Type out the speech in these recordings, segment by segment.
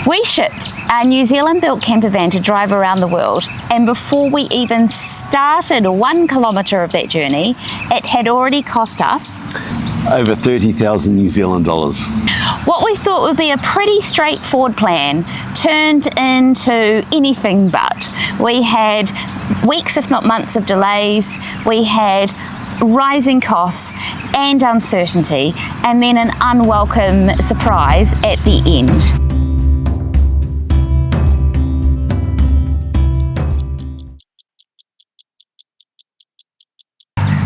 We shipped a New Zealand-built campervan to drive around the world, and before we even started 1 kilometre of that journey, it had already cost us over 30,000 New Zealand dollars. What we thought would be a pretty straightforward plan turned into anything but. We had weeks, if not months, of delays. We had rising costs and uncertainty, and then an unwelcome surprise at the end.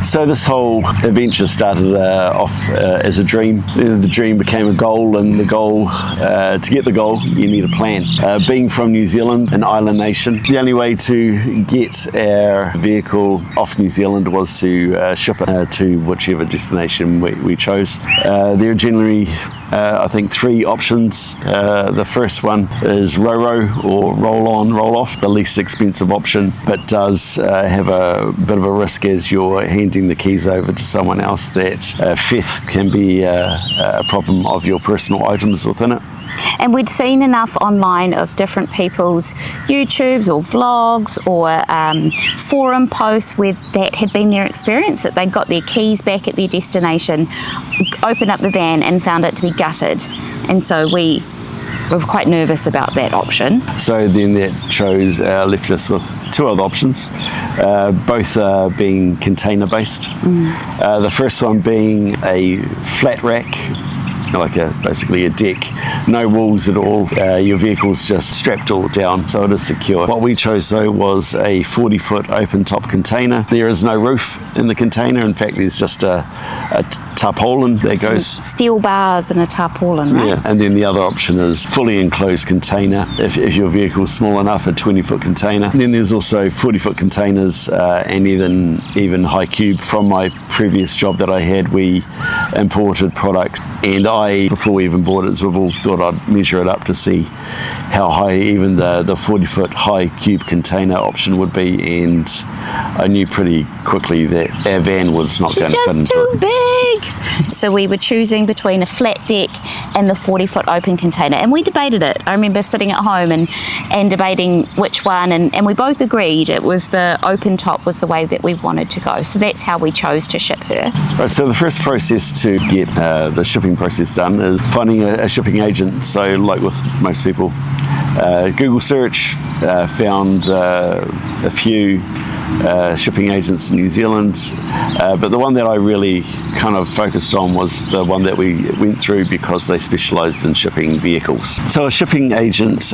So this whole adventure started off as a dream. The dream became a goal, and the goal, to get the goal, you need a plan. Being from New Zealand, an island nation, the only way to get our vehicle off New Zealand was to ship it to whichever destination we chose. There are generally I think 3 options. The first one is row or roll on, roll off, the least expensive option, but does have a bit of a risk as you're handing the keys over to someone else that theft can be a problem of your personal items within it. And we'd seen enough online of different people's YouTubes or vlogs or forum posts where that had been their experience, that they got their keys back at their destination, opened up the van and found it to be gutted. And so we were quite nervous about that option. So then that left us with 2 other options, both being container based. The first one being a flat rack, like basically a deck, no walls at all. Your vehicle's just strapped all down, so it is secure. What we chose though was a 40-foot open top container. There is no roof in the container. In fact, there's just a tarpaulin that goes, steel bars and a tarpaulin, right? Yeah, and then the other option is fully enclosed container if your vehicle's small enough, a 20-foot container. And then there's also 40-foot containers and even high cube. From my previous job that I had, we imported products, and before we even bought it, so we all thought I'd measure it up to see how high even the 40-foot high cube container option would be, and I knew pretty quickly that our van was not going to fit into it. Just too big! So we were choosing between a flat deck and the 40-foot open container, and we debated it. I remember sitting at home and debating which one, and we both agreed it was the open top was the way that we wanted to go. So that's how we chose to ship her. Right, so the first process to get the shipping process done is finding a shipping agent. So like with most people, Google search, found a few shipping agents in New Zealand, but the one that I really kind of focused on was the one that we went through because they specialised in shipping vehicles. So a shipping agent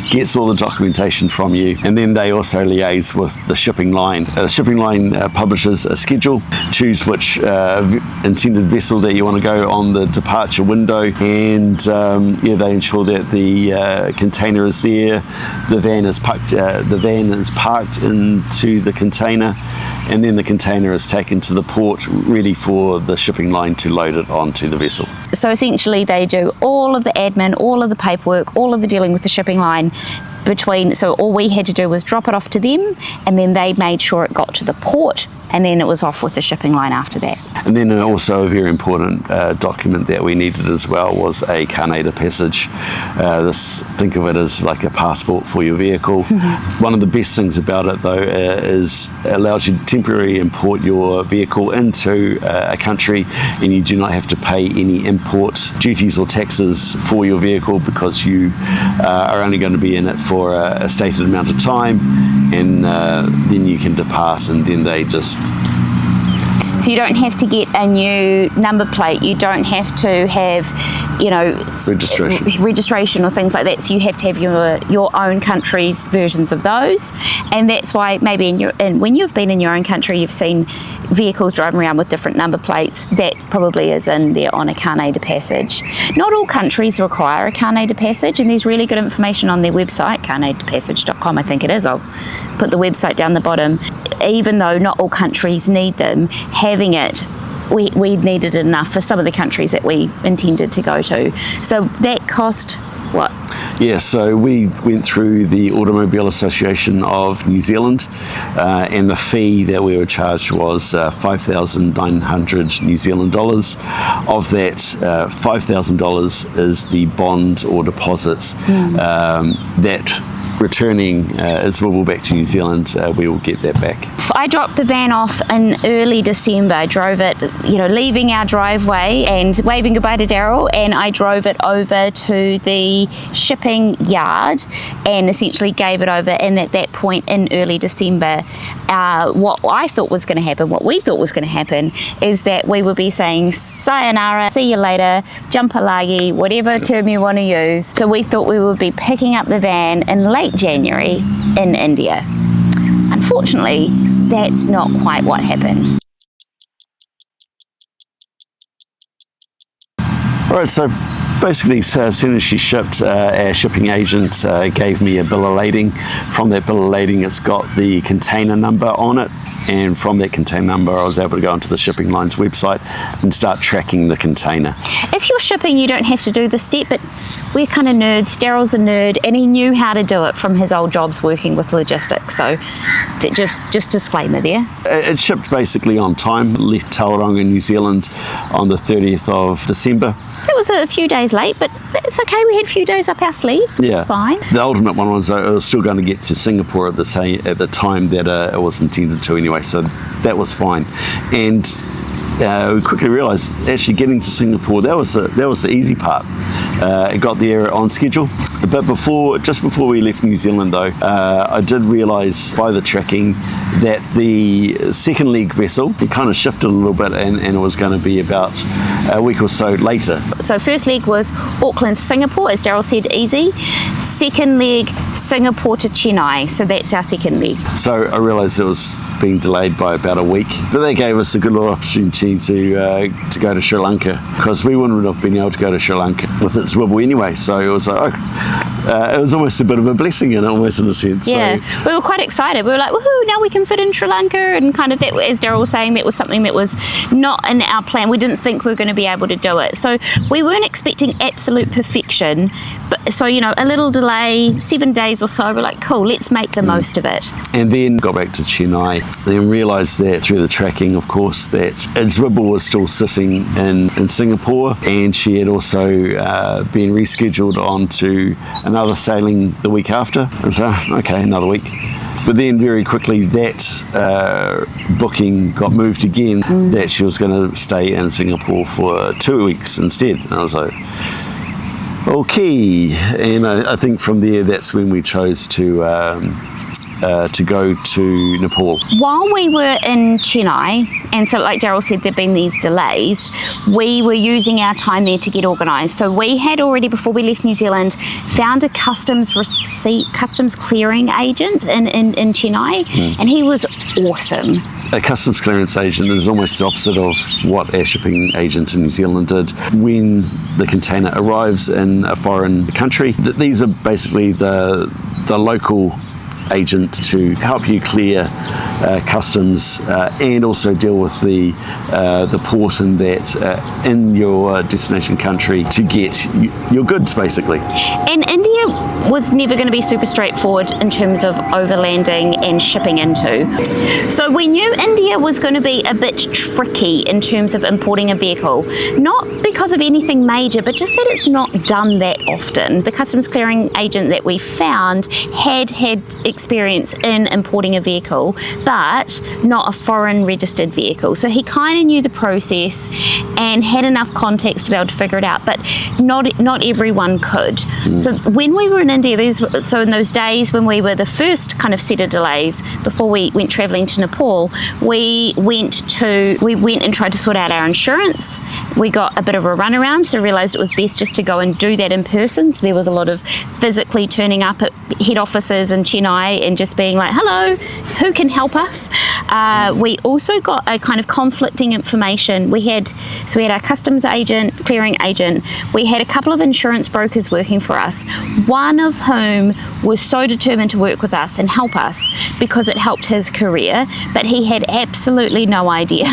gets all the documentation from you, and then they also liaise with the shipping line. The shipping line publishes a schedule, choose which intended vessel that you want to go on the departure window, and they ensure that the container is there, the van is parked into the container, and then the container is taken to the port ready for the shipping line to load it onto the vessel. So essentially they do all of the admin, all of the paperwork, all of the dealing with the shipping line so all we had to do was drop it off to them, and then they made sure it got to the port, and then it was off with the shipping line after that. And then also a very important document that we needed as well was a Carnet du Passage. Think of it as like a passport for your vehicle. One of the best things about it though is it allows you to temporarily import your vehicle into a country, and you do not have to pay any import duties or taxes for your vehicle, because you are only going to be in it for a stated amount of time, and then you can depart, and then they just... So you don't have to get a new number plate, you don't have to have, registration or things like that, so you have to have your own country's versions of those. And that's why maybe when you've been in your own country, you've seen vehicles driving around with different number plates. That probably is in there on a Carnet du Passage. Not all countries require a Carnet du Passage, and there's really good information on their website, carnetdupassage.com I think it is. I'll put the website down the bottom. Even though not all countries need them, having it, we needed enough for some of the countries that we intended to go to. So that cost what? Yeah, so we went through the Automobile Association of New Zealand, and the fee that we were charged was 5,900 New Zealand dollars. Of that, $5,000 is the bond or deposit that returning as well back to New Zealand, we will get that back. I dropped the van off in early December. I drove it, leaving our driveway and waving goodbye to Daryl, and I drove it over to the shipping yard and essentially gave it over. And at that point in early December, what I thought was going to happen, what we thought was going to happen, is that we would be saying sayonara, see you later, jumpalagi, whatever term you want to use. So we thought we would be picking up the van in late January in India. Unfortunately, that's not quite what happened. All right, so basically, as soon as she shipped, our shipping agent gave me a bill of lading. From that bill of lading, it's got the container number on it, and from that container number, I was able to go onto the shipping line's website and start tracking the container. If you're shipping, you don't have to do the step, but we're kind of nerds. Daryl's a nerd, and he knew how to do it from his old jobs working with logistics. So, just disclaimer there. It shipped basically on time. Left Tauranga, New Zealand, on the 30th of December. It was a few days late, but it's okay. We had a few days up our sleeves. It was fine. The ultimate one was I was still going to get to Singapore at the time that it was intended to anyway, so that was fine. And we quickly realised actually getting to Singapore, that was the easy part. It got there on schedule. But just before we left New Zealand though, I did realise by the tracking that the second leg vessel, it kind of shifted a little bit, and it was going to be about a week or so later. So first leg was Auckland to Singapore, as Daryl said, easy. Second leg, Singapore to Chennai, so that's our second leg. So I realised it was being delayed by about a week, but they gave us a good little opportunity to go to Sri Lanka, because we wouldn't have been able to go to Sri Lanka with its wibble anyway, so it was like, it was almost a bit of a blessing in a sense. Yeah, so, we were quite excited. We were like, woohoo, now we can fit in Sri Lanka, and kind of that, as Daryl was saying, that was something that was not in our plan. We didn't think we were going to be able to do it. So we weren't expecting absolute perfection, but so, a little delay, 7 days or so, we're like, cool, let's make the most of it. And then got back to Chennai, then realised that through the tracking, of course, that its wibble was still sitting in Singapore, and she had also been rescheduled onto another sailing the week after. And so, okay, another week. But then very quickly that booking got moved again, that she was going to stay in Singapore for 2 weeks instead. And I was like, okay. And I think from there, that's when we chose to go to Nepal. While we were in Chennai, and so like Daryl said, there'd been these delays, we were using our time there to get organised. So we had already, before we left New Zealand, found a customs clearing agent in Chennai, and he was awesome. A customs clearance agent is almost the opposite of what our shipping agent in New Zealand did. When the container arrives in a foreign country, these are basically the local agent to help you clear customs and also deal with the port and that in your destination country to get your goods, basically. And India was never going to be super straightforward in terms of overlanding and shipping into. So we knew India was going to be a bit tricky in terms of importing a vehicle, not because of anything major, but just that it's not done that often. The customs clearing agent that we found had experience in importing a vehicle, but not a foreign registered vehicle. So he kind of knew the process and had enough context to be able to figure it out, but not everyone could. So when we were in India, so in those days when we were the first kind of set of delays before we went travelling to Nepal, we went and tried to sort out our insurance. We got a bit of a runaround, so realised it was best just to go and do that in person. So there was a lot of physically turning up at head offices in Chennai and just being like, hello, who can help us? We also got a kind of conflicting information. We had our customs agent, clearing agent, we had a couple of insurance brokers working for us, one of whom was so determined to work with us and help us because it helped his career, but he had absolutely no idea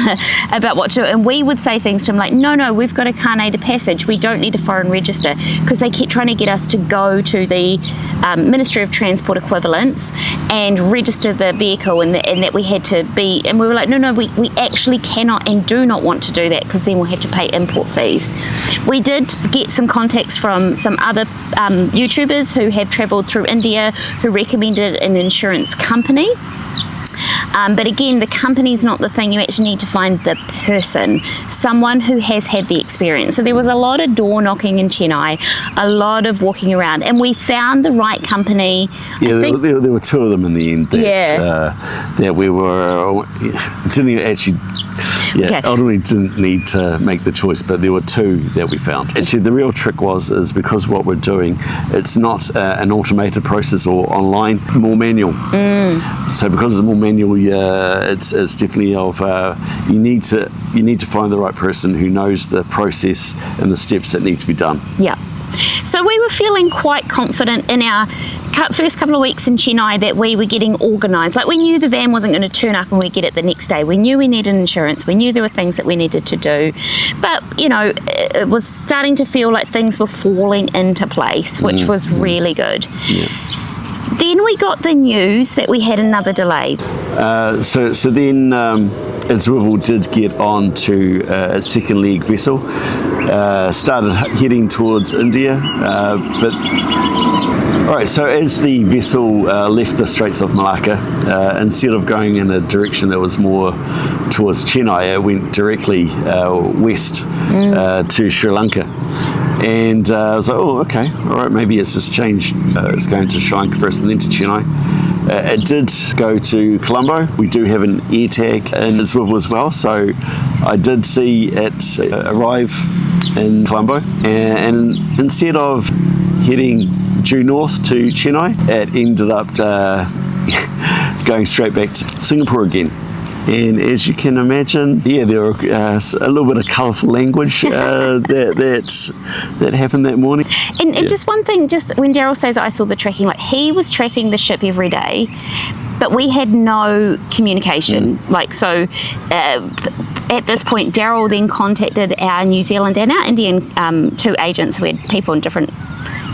about what to do. And we would say things to him like, no, no, we've got a Carnet du Passage. We don't need a foreign register, because they kept trying to get us to go to the Ministry of Transport equivalents and register the vehicle, and that we had to be, and we were like, no, we actually cannot and do not want to do that, because then we'll have to pay import fees. We did get some contacts from some other YouTubers who have travelled through India, who recommended an insurance company. But again, the company's not the thing. You actually need to find the person, someone who has had the experience. So there was a lot of door knocking in Chennai, a lot of walking around, and we found the right company. Yeah, there were two of them in the end that we were, didn't actually, ultimately didn't need to make the choice, but there were two that we found. Actually, the real trick is because what we're doing, it's not an automated process or online, more manual. So because it's more manual, it's definitely you need to find the right person who knows the process and the steps that need to be done. Yeah. So we were feeling quite confident in our first couple of weeks in Chennai that we were getting organised. Like, we knew the van wasn't going to turn up and we'd get it the next day. We knew we needed insurance. We knew there were things that we needed to do. But, it was starting to feel like things were falling into place, which was really good. Yeah. Then we got the news that we had another delay. So then Swivel did get on to a second leg vessel, started heading towards India, but all right, so as the vessel left the Straits of Malacca, instead of going in a direction that was more towards Chennai, it went directly west to Sri Lanka. And I was like, oh, okay, all right, maybe it's just changed. It's going to Sri Lanka first and then to Chennai. It did go to Colombo. We do have an air tag in Swivel as well, so I did see it arrive in Colombo. And instead of heading due north to Chennai, it ended up going straight back to Singapore again. And as you can imagine, there were a little bit of colourful language that happened that morning. And just one thing, just when Daryl says I saw the tracking, like, he was tracking the ship every day, but we had no communication. At this point, Daryl then contacted our New Zealand and our Indian two agents. We had people in different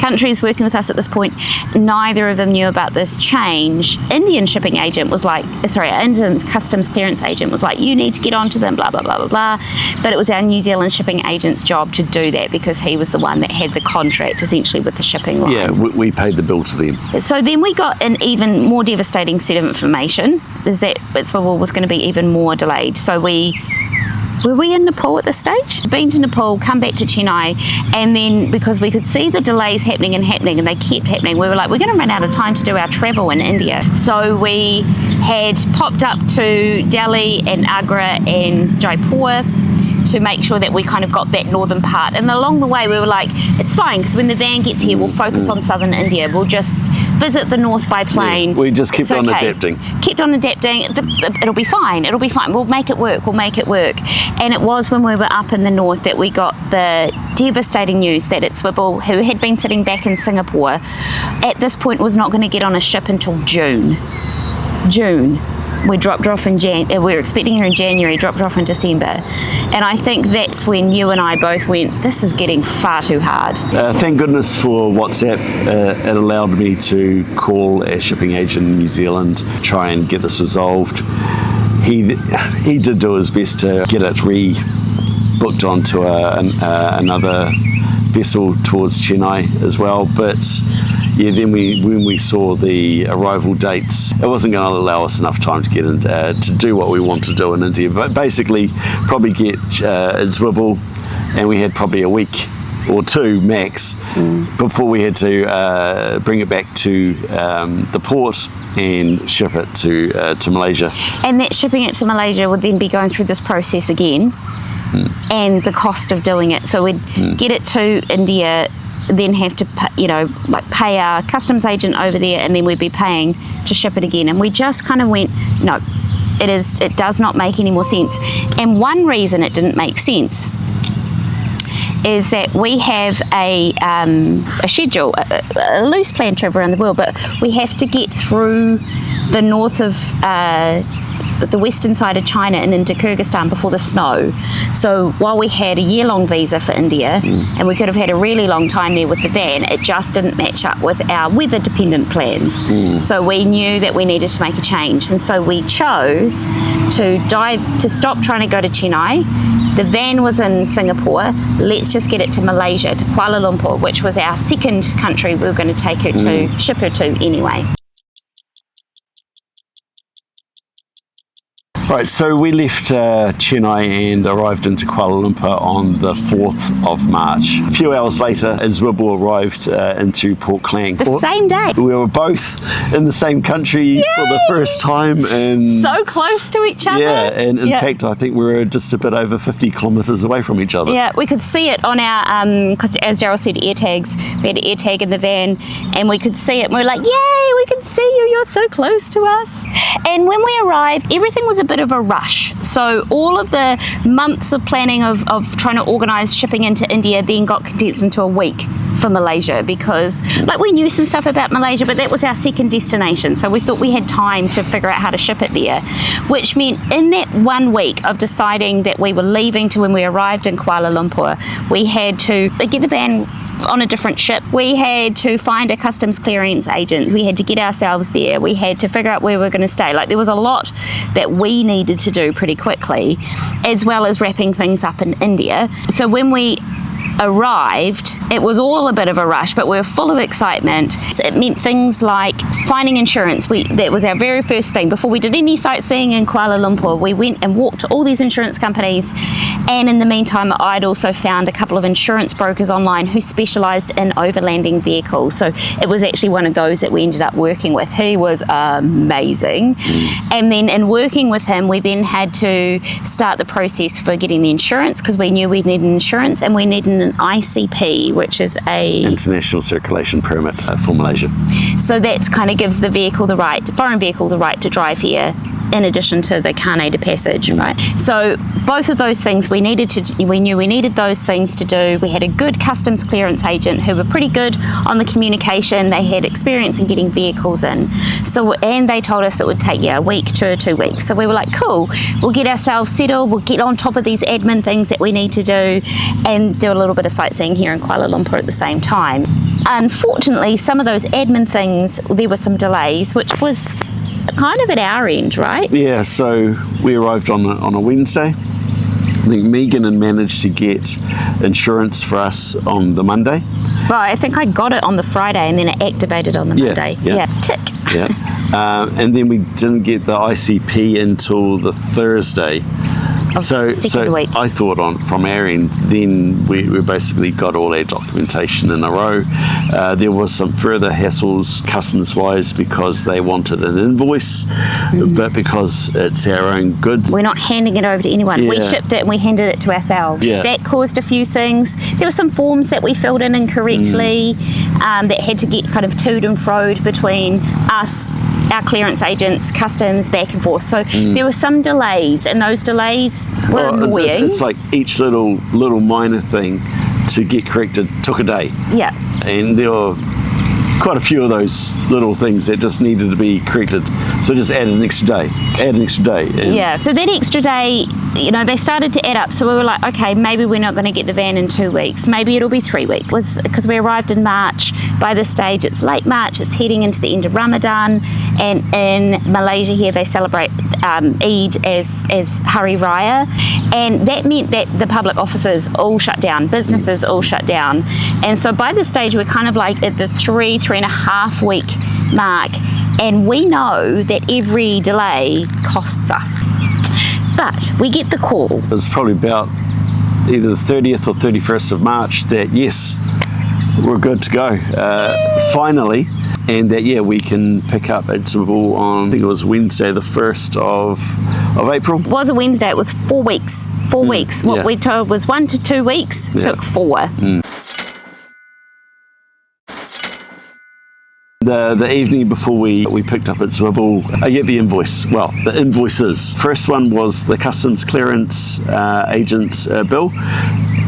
countries working with us at this point. Neither of them knew about this change. Indian shipping agent was like, Indian customs clearance agent was like, you need to get onto them, blah, blah, blah, blah, blah. But it was our New Zealand shipping agent's job to do that, because he was the one that had the contract essentially with the shipping line. Yeah, we paid the bill to them. So then we got an even more devastating set of information, is that Swivel was going to be even more delayed. So were we in Nepal at this stage? Been to Nepal, come back to Chennai, and then because we could see the delays happening and they kept happening, we were like, we're going to run out of time to do our travel in India. So we had popped up to Delhi and Agra and Jaipur to make sure that we kind of got that northern part. And along the way we were like, it's fine, because when the van gets here we'll focus on southern India, we'll just visit the north by plane. We just kept on adapting. It'll be fine, we'll make it work. And it was when we were up in the north that we got the devastating news that Swivel, who had been sitting back in Singapore, at this point was not going to get on a ship until June. We dropped her off we were expecting her in January, dropped her off in December. And I think that's when you and I both went, this is getting far too hard. Thank goodness for WhatsApp. It allowed me to call a shipping agent in New Zealand, try and get this resolved. He did do his best to get it booked onto another vessel towards Chennai as well, but then when we saw the arrival dates, it wasn't going to allow us enough time to get in, to do what we want to do in India. But basically, probably get in Swivel, and we had probably a week or two max before we had to bring it back to the port and ship it to Malaysia. And that shipping it to Malaysia would then be going through this process again, and the cost of doing it. So we'd get it to India, then have to pay our customs agent over there, and then we'd be paying to ship it again. And we just kind of went, no, it does not make any more sense. And one reason it didn't make sense is that we have a schedule, a loose plan to travel around the world, but we have to get through the north of the western side of China and into Kyrgyzstan before the snow. So while we had a year-long visa for India, and we could have had a really long time there with the van, it just didn't match up with our weather-dependent plans. So we knew that we needed to make a change, and so we chose to stop trying to go to Chennai. The van was in Singapore. Let's just get it to Malaysia, to Kuala Lumpur, which was our second country we were going to take her to, ship her to anyway. Right, so we left Chennai and arrived into Kuala Lumpur on the 4th of March. A few hours later, Zwibble arrived into Port Klang. The same day. We were both in the same country for the first time. And so close to each other. Yeah, and in fact, I think we were just a bit over 50 kilometres away from each other. Yeah, we could see it on our, because as Daryl said, air tags. We had an air tag in the van, and we could see it, and we were like, yay, we can see you, you're so close to us. And when we arrived, everything was a bit of a rush. So all of the months of planning of trying to organise shipping into India then got condensed into a week for Malaysia, because like we knew some stuff about Malaysia, but that was our second destination, so we thought we had time to figure out how to ship it there, which meant in that 1 week of deciding that we were leaving to when we arrived in Kuala Lumpur, we had to get the van on a different ship. We had to find a customs clearance agent. We had to get ourselves there. We had to figure out where we were going to stay. Like, there was a lot that we needed to do pretty quickly, as well as wrapping things up in India. So when we arrived, it was all a bit of a rush, but we were full of excitement. It meant things like finding insurance. That was our very first thing. Before we did any sightseeing in Kuala Lumpur, we went and walked to all these insurance companies, and in the meantime I'd also found a couple of insurance brokers online who specialised in overlanding vehicles. So it was actually one of those that we ended up working with. He was amazing. And then in working with him, we then had to start the process for getting the insurance, because we knew we needed insurance, and we needed an ICP, which is a International Circulation Permit for Malaysia. So that's kind of gives the vehicle the right, foreign vehicle, the right to drive here, in addition to the Carnet du Passage, right? So both of those things we knew we needed those things to do. We had a good customs clearance agent who were pretty good on the communication. They had experience in getting vehicles in. So, and they told us it would take a week to 2 weeks. So we were like, cool, we'll get ourselves settled, we'll get on top of these admin things that we need to do, and do a little bit of sightseeing here in Kuala Lumpur at the same time. Unfortunately, some of those admin things, there were some delays, which was kind of at our end, right? Yeah, so we arrived on a Wednesday. I think Megan managed to get insurance for us on the Monday. Well, I think I got it on the Friday, and then it activated on the Monday. Yeah. Tick. Yeah. And then we didn't get the ICP until the Thursday. So I thought from our end, then we basically got all our documentation in a row. There was some further hassles customs-wise because they wanted an invoice, but because it's our own goods. We're not handing it over to anyone. Yeah. We shipped it and we handed it to ourselves. Yeah. That caused a few things. There were some forms that we filled in incorrectly that had to get kind of toed and froed between us, our clearance agents, customs, back and forth. So there were some delays, and those delays were annoying. It's like each little minor thing to get corrected took a day. Yeah. And there were quite a few of those little things that just needed to be corrected. So just add an extra day. Yeah. So that extra day, they started to add up. So we were like, okay, maybe we're not going to get the van in 2 weeks. Maybe it'll be 3 weeks. Because we arrived in March. By this stage, it's late March. It's heading into the end of Ramadan. And in Malaysia here, they celebrate Eid as Hari Raya. And that meant that the public offices all shut down. Businesses all shut down. And so by this stage, we're kind of like at the 3.5 week mark, and we know that every delay costs us. But we get the call. It was probably about either the 30th or 31st of March that yes, we're good to go finally, and that we can pick up at Zwibble on, I think it was Wednesday the 1st of April. It was a Wednesday. It was 4 weeks. 4 weeks. What we told was 1 to 2 weeks. Took 4. The evening before we picked up at Zwibble, I get the invoice. Well, the invoices. First one was the customs clearance agent's bill.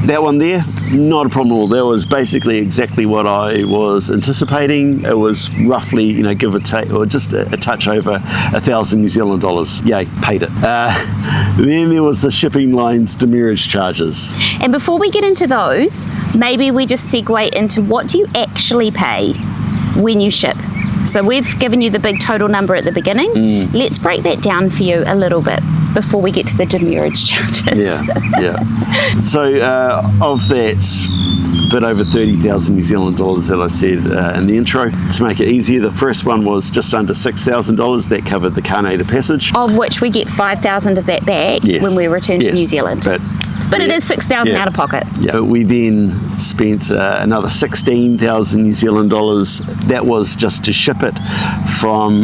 That one there, not a problem at all. That was basically exactly what I was anticipating. It was roughly, you know, give or take, or just a touch over 1,000 New Zealand dollars. Yay, paid it. Then there was the shipping line's demurrage charges. And before we get into those, maybe we just segue into what do you actually pay when you ship? So we've given you the big total number at the beginning. Let's break that down for you a little bit before we get to the demurrage charges. Yeah. So of that, a bit over 30,000 New Zealand dollars that I said in the intro. To make it easier, the first one was just under $6,000. That covered the Carnet du Passage. Of which we get 5,000 of that back when we return to New Zealand. But it is 6,000 out of pocket. Yeah. But we then spent another 16,000 New Zealand dollars. That was just to ship it from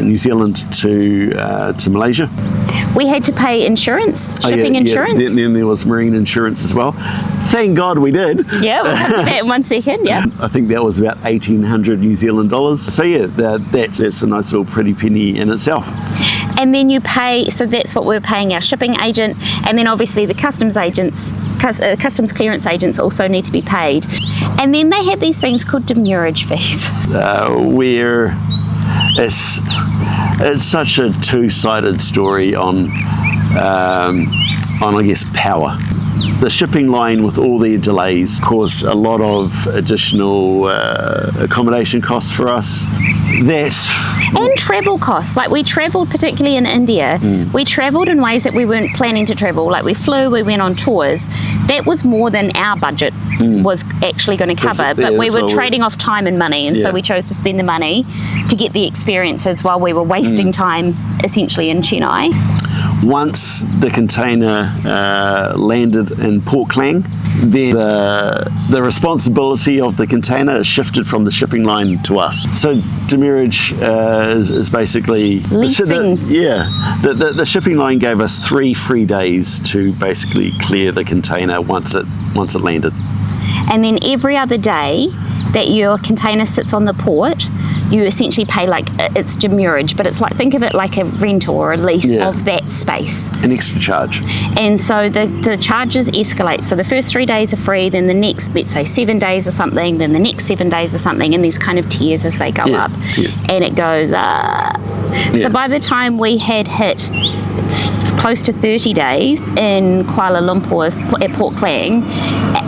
New Zealand to Malaysia. We had to pay insurance, shipping insurance. Yeah. Then there was marine insurance as well. Thank God we did. Yeah, we'll come to that in 1 second. Yeah. I think that was about 1,800 New Zealand dollars. So yeah, that's a nice little pretty penny in itself. And then you pay, so that's what we're paying our shipping agent, and then obviously the customs agents, customs clearance agents also need to be paid. And then they have these things called demurrage fees. Where it's such a two-sided story on I guess power. The shipping line with all their delays caused a lot of additional accommodation costs for us. And travel costs. Like we travelled, particularly in India, we travelled in ways that we weren't planning to travel. Like we flew, we went on tours. That was more than our budget was actually going to cover. But we were trading off time and money, and so we chose to spend the money to get the experiences while we were wasting time essentially in Chennai. Once the container landed in Port Klang, then the responsibility of the container shifted from the shipping line to us. So demurrage is basically leasing. The shipping line gave us 3 free days to basically clear the container once it landed. And then every other day that your container sits on the port, you essentially pay like it's demurrage, but it's like, think of it like a rental or a lease of that space. An extra charge. And so the charges escalate. So the first 3 days are free, then the next, let's say 7 days or something, then the next 7 days or something, and there's kind of tiers as they go up. Tiers. And it goes up. So by the time we had hit close to 30 days in Kuala Lumpur at Port Klang,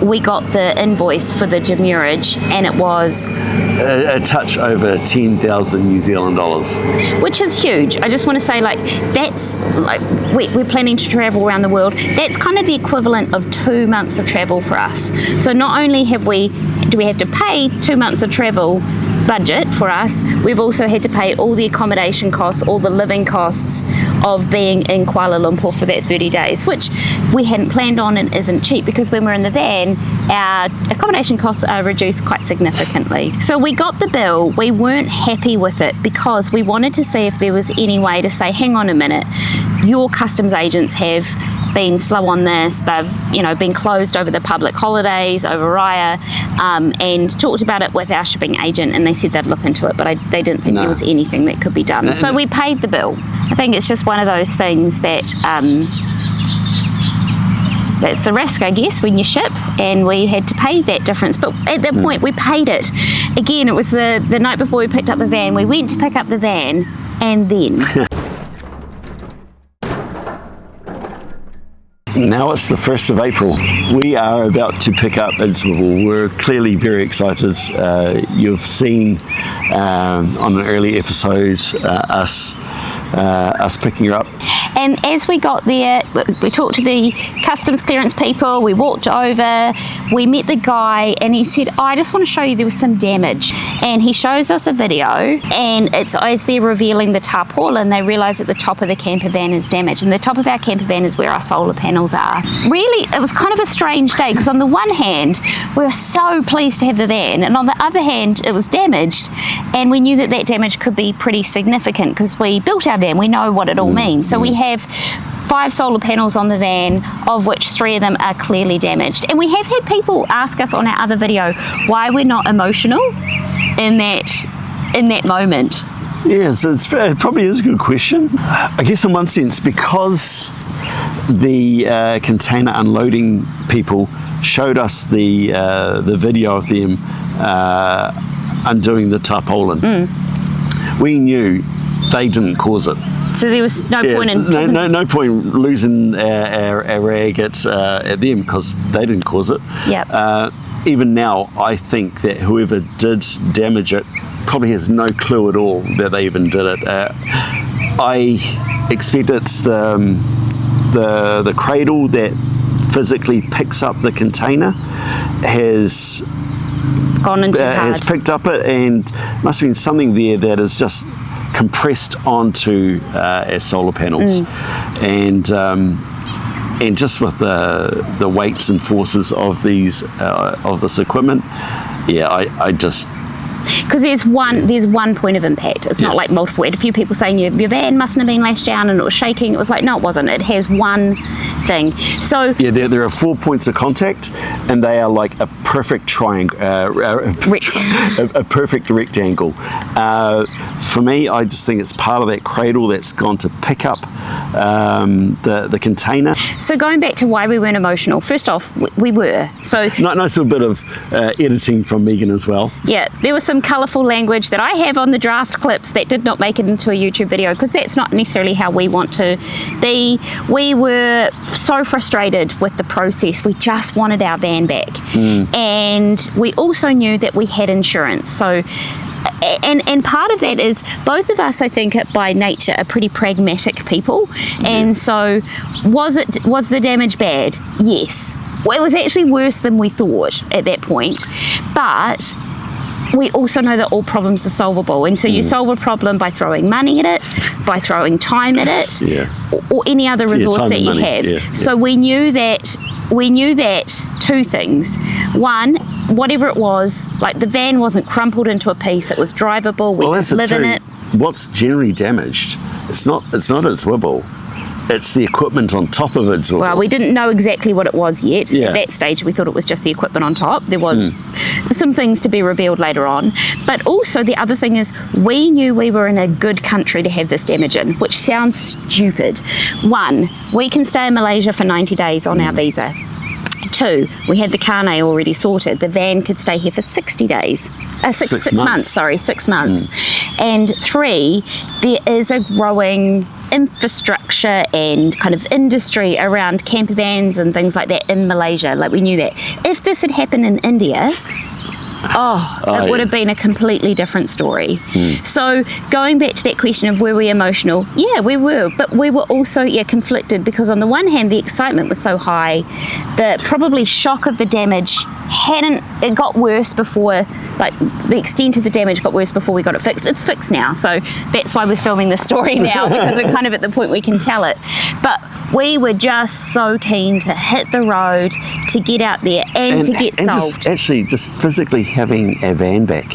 we got the invoice for the demurrage, and it was a touch over 10,000 New Zealand dollars, which is huge. I just want to say, like, that's like we're planning to travel around the world. That's kind of the equivalent of 2 months of travel for us. So not only do we have to pay 2 months of travel budget for us, we've also had to pay all the accommodation costs, all the living costs of being in Kuala Lumpur for that 30 days, which we hadn't planned on and isn't cheap, because when we're in the van, our accommodation costs are reduced quite significantly. So we got the bill, we weren't happy with it because we wanted to see if there was any way to say, hang on a minute, your customs agents have been slow on this, they've been closed over the public holidays, over Raya, and talked about it with our shipping agent, and they said they'd look into it, but they didn't think there was anything that could be done. So we paid the bill. I think it's just one of those things that that's the risk, I guess, when you ship, and we had to pay that difference. But at that point, we paid it. Again, it was the night before we picked up the van. We went to pick up the van, and then... Now it's the 1st of April. We are about to pick up Interval. We're clearly very excited. You've seen on an early episode us picking her up. And as we got there, we talked to the customs clearance people, we walked over, we met the guy, and he said, I just want to show you there was some damage. And he shows us a video, and it's as they're revealing the tarpaulin, they realise that the top of the camper van is damaged, and the top of our camper van is where our solar panels are. Really, it was kind of a strange day, because on the one hand, we were so pleased to have the van, and on the other hand, it was damaged, and we knew that that damage could be pretty significant, because we built our van, we know what it all means. So we have 5 solar panels on the van, of which 3 of them are clearly damaged. And we have had people ask us on our other video why we're not emotional in that moment. Yes, it probably is a good question. I guess in one sense, because the container unloading people showed us the video of them undoing the tarpaulin. We knew they didn't cause it. So there was no point in no point losing our rag at them because they didn't cause it. Yep. Even now, I think that whoever did damage it probably has no clue at all that they even did it. I expect it's the cradle that physically picks up the container has gone into has picked up it, and must have been something there that is just compressed onto our solar panels, and just with the weights and forces of these of this equipment, I just. Because there's one point of impact. It's not like multiple. I had a few people saying your van mustn't have been lashed down and it was shaking. It was like, no, it wasn't. It has one thing. So there are 4 points of contact, and they are like a perfect triangle, a perfect rectangle. For me, I just think it's part of that cradle that's gone to pick up the container. So going back to why we weren't emotional. First off, we were. So nice little bit of editing from Megan as well. Yeah, there was some colourful language that I have on the draft clips that did not make it into a YouTube video because that's not necessarily how we want to be. We were so frustrated with the process. We just wanted our van back. And we also knew that we had insurance. So and part of that is both of us, I think, by nature are pretty pragmatic people. And so was the damage bad? Yes. Well, it was actually worse than we thought at that point. But we also know that all problems are solvable, and so you solve a problem by throwing money at it, by throwing time at it, or any other resource that you have. So we knew that two things. One, whatever it was, like the van wasn't crumpled into a piece; it was drivable. We could live in it. What's generally damaged? It's not its wibble. It's the equipment on top of it. Well, we didn't know exactly what it was yet. At that stage, we thought it was just the equipment on top. There was some things to be revealed later on. But also the other thing is we knew we were in a good country to have this damage in, which sounds stupid. One, we can stay in Malaysia for 90 days on our visa. Two, we had the carnet already sorted. The van could stay here for 60 days. 6 months. 6 months. And three, there is a growing infrastructure and kind of industry around camper vans and things like that in Malaysia. Like, we knew that. If this had happened in India, it would have been a completely different story. So going back to that question of were we emotional? Yeah, we were, but we were also conflicted, because on the one hand the excitement was so high, the probably shock of the damage it got worse before, like the extent of the damage got worse before we got it fixed. It's fixed now, so that's why we're filming this story now, because we're kind of at the point we can tell it. But we were just so keen to hit the road, to get out there and to get solved. Just physically having our van back.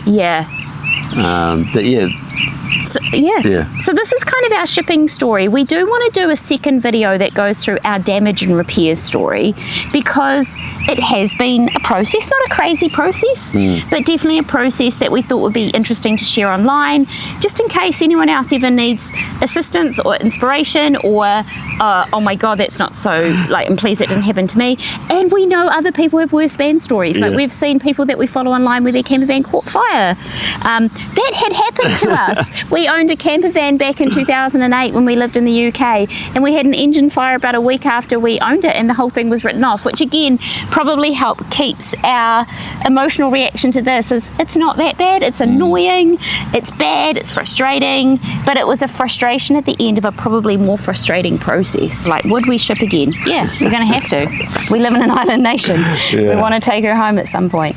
So this is kind of our shipping story. We do want to do a second video that goes through our damage and repairs story, because it has been a process, not a crazy process, but definitely a process that we thought would be interesting to share online, just in case anyone else ever needs assistance or inspiration, or oh my god, that's not so, like, I'm pleased that didn't happen to me. And we know other people have worse van stories. Like, we've seen people that we follow online where their camper van caught fire. That had happened to us. We owned a camper van back in 2008 when we lived in the UK, and we had an engine fire about a week after we owned it, and the whole thing was written off, which again probably keeps our emotional reaction to this is, it's not that bad, it's annoying, it's bad, it's frustrating, but it was a frustration at the end of a probably more frustrating process. Like, would we ship again? Yeah, we're going to have to. We live in an island nation. We want to take her home at some point.